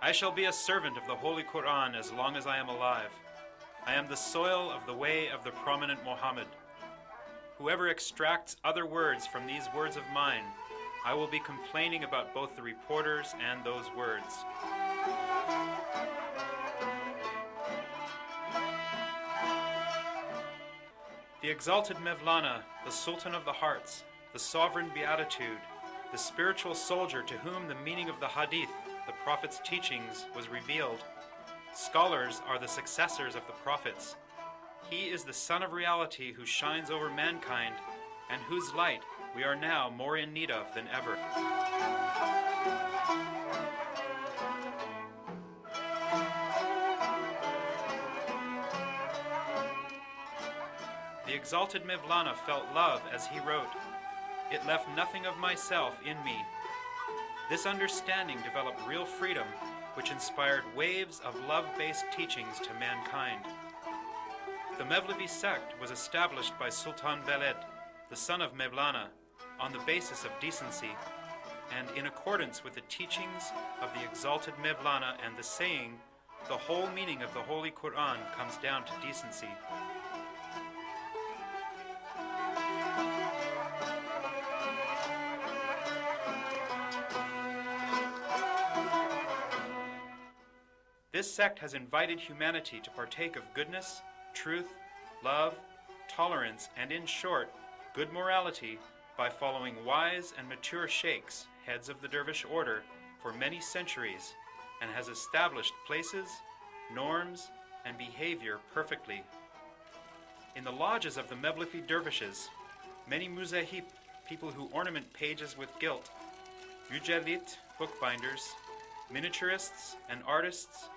I shall be a servant of the Holy Quran as long as I am alive. I am the soil of the way of the prominent Muhammad. Whoever extracts other words from these words of mine, I will be complaining about both the reporters and those words. The exalted Mevlana, the Sultan of the Hearts, the sovereign beatitude, the spiritual soldier to whom the meaning of the Hadith, the Prophet's teachings, was revealed. Scholars are the successors of the Prophets. He is the Sun of Reality who shines over mankind, and whose light we are now more in need of than ever. The exalted Mevlana felt love as he wrote, "It left nothing of myself in me." This understanding developed real freedom, which inspired waves of love-based teachings to mankind. The Mevlevi sect was established by Sultan Veled, the son of Mevlana, on the basis of decency, and in accordance with the teachings of the exalted Mevlana and the saying, "The whole meaning of the Holy Quran comes down to decency." This sect has invited humanity to partake of goodness, truth, love, tolerance, and in short, good morality by following wise and mature sheikhs, heads of the dervish order, for many centuries, and has established places, norms, and behavior perfectly. In the lodges of the Mevlevi dervishes, many muzahib, people who ornament pages with gilt, mujallit, bookbinders, miniaturists and artists,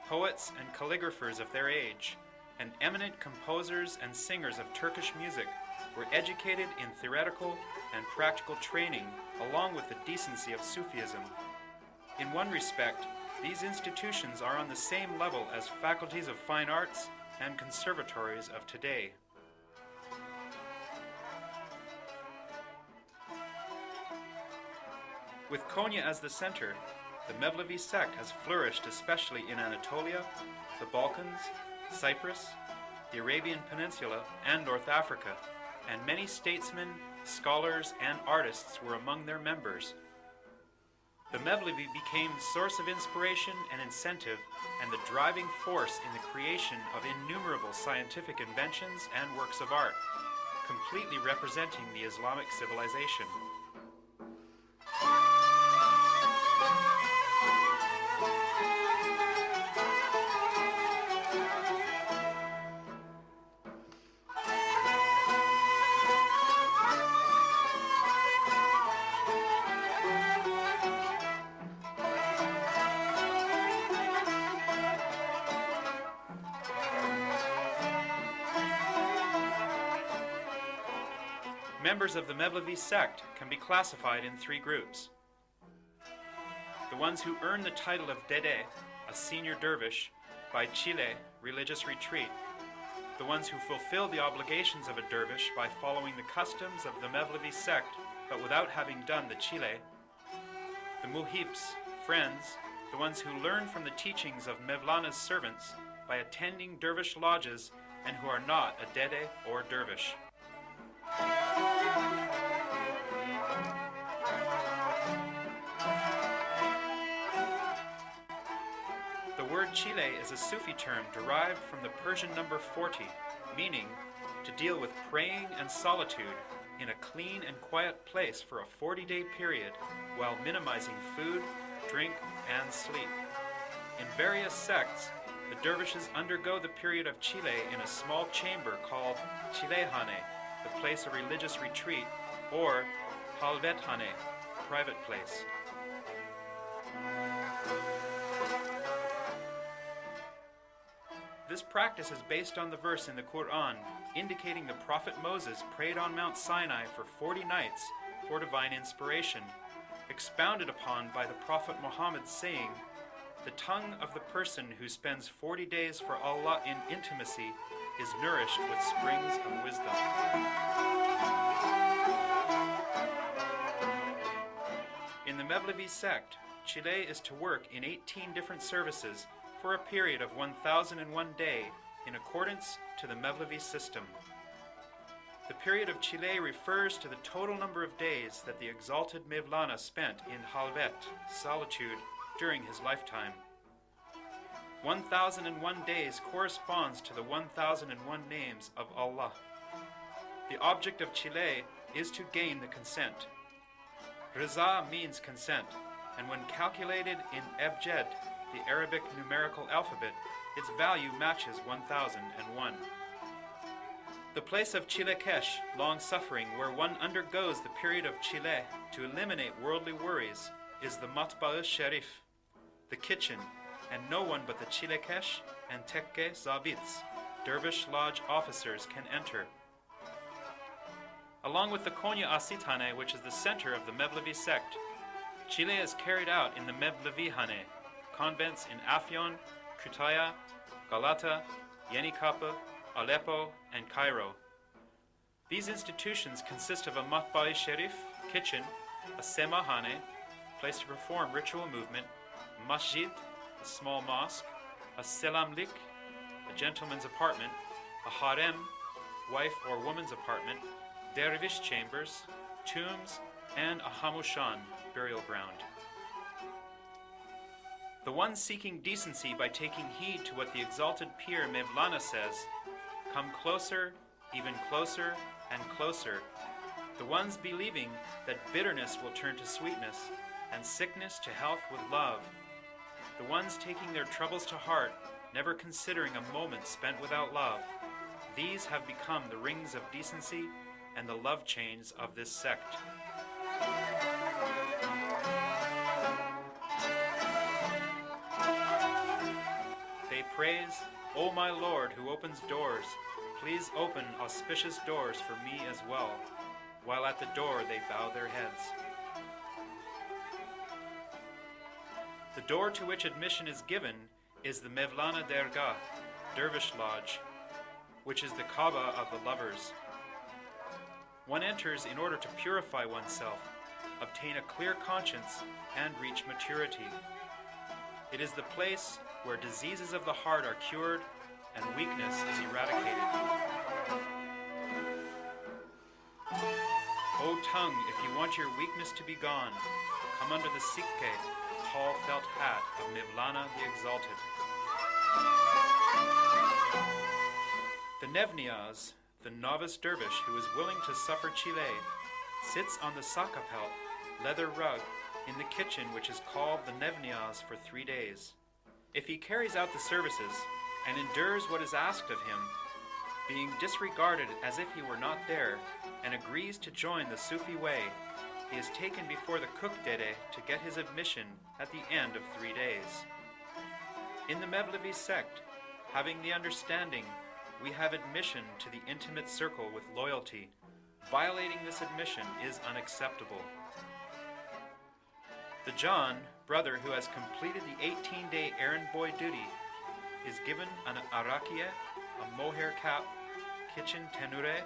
poets and calligraphers of their age, and eminent composers and singers of Turkish music were educated in theoretical and practical training along with the decency of Sufism. In one respect, these institutions are on the same level as faculties of fine arts and conservatories of today. With Konya as the center, the Mevlevi sect has flourished especially in Anatolia, the Balkans, Cyprus, the Arabian Peninsula, and North Africa, and many statesmen, scholars, and artists were among their members. The Mevlevi became the source of inspiration and incentive and the driving force in the creation of innumerable scientific inventions and works of art, completely representing the Islamic civilization. Members of the Mevlevi sect can be classified in three groups. The ones who earn the title of Dede, a senior dervish, by Chile, religious retreat. The ones who fulfill the obligations of a dervish by following the customs of the Mevlevi sect, but without having done the Chile. The Muhibs, friends, the ones who learn from the teachings of Mevlana's servants by attending dervish lodges and who are not a Dede or dervish. The word Chile is a Sufi term derived from the Persian number 40, meaning to deal with praying and solitude in a clean and quiet place for a 40-day period while minimizing food, drink, and sleep. In various sects, the dervishes undergo the period of Chile in a small chamber called Chilehane, the place of religious retreat, or Halvethane, private place. This practice is based on the verse in the Quran indicating the Prophet Moses prayed on Mount Sinai for 40 nights for divine inspiration, expounded upon by the Prophet Muhammad saying, "The tongue of the person who spends 40 days for Allah in intimacy is nourished with springs of wisdom." In the Mevlevi sect, Chile is to work in 18 different services for a period of 1001 day in accordance to the Mevlevi system. The period of Chile refers to the total number of days that the exalted Mevlana spent in halvet, solitude, during his lifetime. 1001 days corresponds to the 1001 names of Allah. The object of Chile is to gain the consent. Riza means consent, and when calculated in Ebjed, the Arabic numerical alphabet, its value matches 1001. The place of Chilekesh, long-suffering, where one undergoes the period of Chile to eliminate worldly worries, is the Matba'u Sharif, the kitchen, and no one but the Chilekesh and Tekke Zabits, dervish lodge officers, can enter. Along with the Konya Asitane, which is the center of the Mevlevi sect, Chile is carried out in the Mevlevihane, convents in Afyon, Kütahya, Galata, Yenikapı, Aleppo, and Cairo. These institutions consist of a Matba'u Sharif, kitchen, a Semahane, place to perform ritual movement, Masjid, a small mosque, a Selamlik, a gentleman's apartment, a Harem, wife or woman's apartment, dervish chambers, tombs, and a Hamushan, burial ground. The one seeking decency by taking heed to what the exalted Pir Mevlana says, come closer, even closer, and closer. The ones believing that bitterness will turn to sweetness, and sickness to health with love. The ones taking their troubles to heart, never considering a moment spent without love. These have become the rings of decency and the love chains of this sect. They praise, O my Lord who opens doors, please open auspicious doors for me as well, while at the door they bow their heads. The door to which admission is given is the Mevlana Dergah, dervish lodge, which is the Kaaba of the lovers. One enters in order to purify oneself, obtain a clear conscience, and reach maturity. It is the place where diseases of the heart are cured and weakness is eradicated. O tongue, if you want your weakness to be gone, come under the sikke, tall felt hat of Mevlana the Exalted. The Nevniaz, the novice dervish who is willing to suffer Chile, sits on the sakapelt, leather rug, in the kitchen which is called the Nevniaz for 3 days. If he carries out the services and endures what is asked of him, being disregarded as if he were not there, and agrees to join the Sufi way, he is taken before the Kukdede to get his admission at the end of 3 days. In the Mevlevi sect, having the understanding, we have admission to the intimate circle with loyalty. Violating this admission is unacceptable. The John, brother who has completed the 18-day errand boy duty, is given an arakia, a mohair cap, kitchen tenure,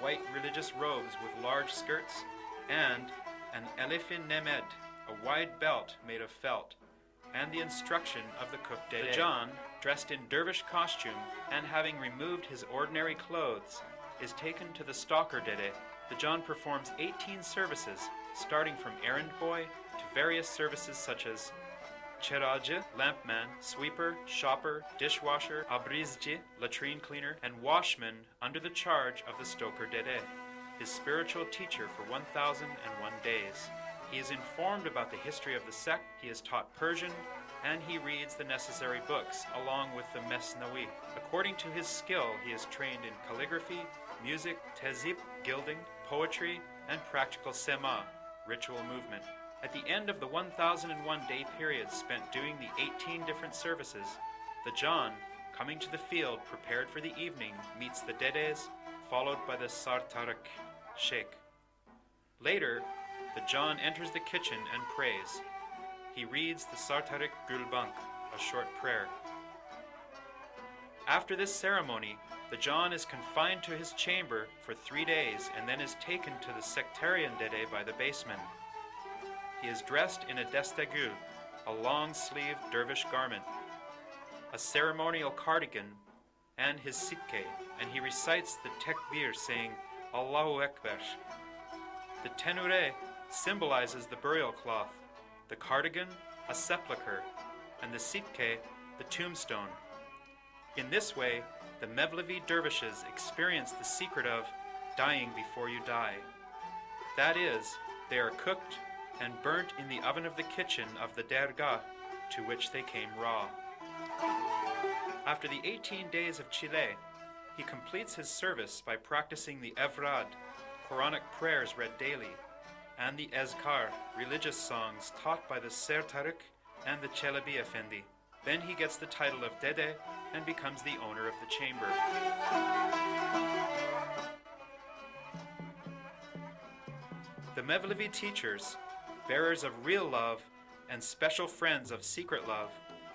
white religious robes with large skirts, and an elefin nemed, a wide belt made of felt, and the instruction of the Kukdede. The John, dressed in dervish costume and having removed his ordinary clothes, is taken to the Stalker Dede. The John performs 18 services, starting from errand boy to various services such as Cheraje, lampman, sweeper, shopper, dishwasher, abrizji, latrine cleaner, and washman under the charge of the Stoker Dede, his spiritual teacher for 1001 days. He is informed about the history of the sect, he is taught Persian, and he reads the necessary books, along with the Mesnawi. According to his skill, he is trained in calligraphy, music, tezib, gilding, poetry, and practical sema, ritual movement. At the end of the 1001-day period spent doing the 18 different services, the John, coming to the field prepared for the evening, meets the Dedes, followed by the Sartarak Sheikh. Later, the John enters the kitchen and prays. He reads the Sartarik Gulbank, a short prayer. After this ceremony, the John is confined to his chamber for 3 days and then is taken to the sectarian Dede by the baseman. he is dressed in a destegul, a long-sleeved dervish garment, a ceremonial cardigan, and his sikke, and he recites the tekbir saying, Allahu Akbar. The tenure symbolizes the burial cloth, the cardigan, a sepulchre, and the sikke, the tombstone. In this way, the Mevlevi dervishes experience the secret of dying before you die. That is, they are cooked and burnt in the oven of the kitchen of the dergah to which they came raw. After the 18 days of Chile, he completes his service by practicing the Evrad, Quranic prayers read daily, and the Ezkar, religious songs taught by the Ser Tariq and the Çelebi Efendi. Then he gets the title of Dede and becomes the owner of the chamber. The Mevlevi teachers, bearers of real love and special friends of secret love,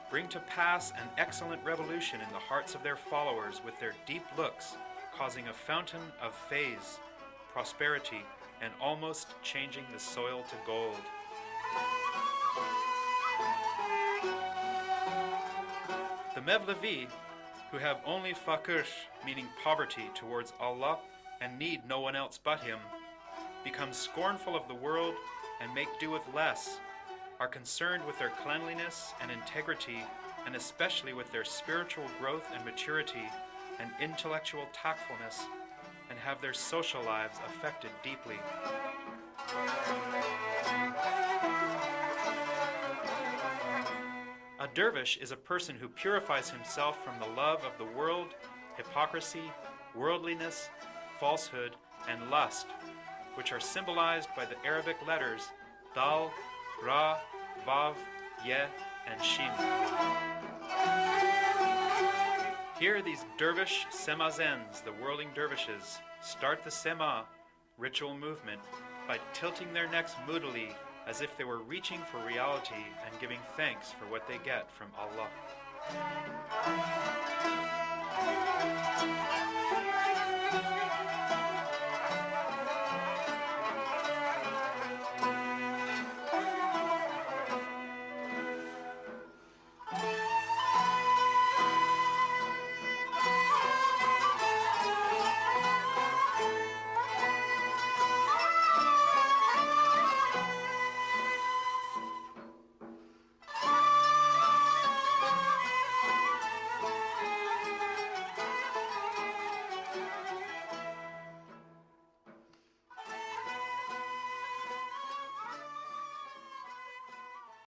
bring to pass an excellent revolution in the hearts of their followers with their deep looks, causing a fountain of fays, prosperity, and almost changing the soil to gold. The Mevlevi, who have only fakir, meaning poverty, towards Allah and need no one else but Him, become scornful of the world and make do with less, are concerned with their cleanliness and integrity, and especially with their spiritual growth and maturity and intellectual tactfulness, and have their social lives affected deeply. A dervish is a person who purifies himself from the love of the world, hypocrisy, worldliness, falsehood, and lust, which are symbolized by the Arabic letters Dal, Ra, Vav, Ye, and Shin. Here these dervish semazens, the whirling dervishes, start the sema, ritual movement, by tilting their necks moodily as if they were reaching for reality and giving thanks for what they get from Allah.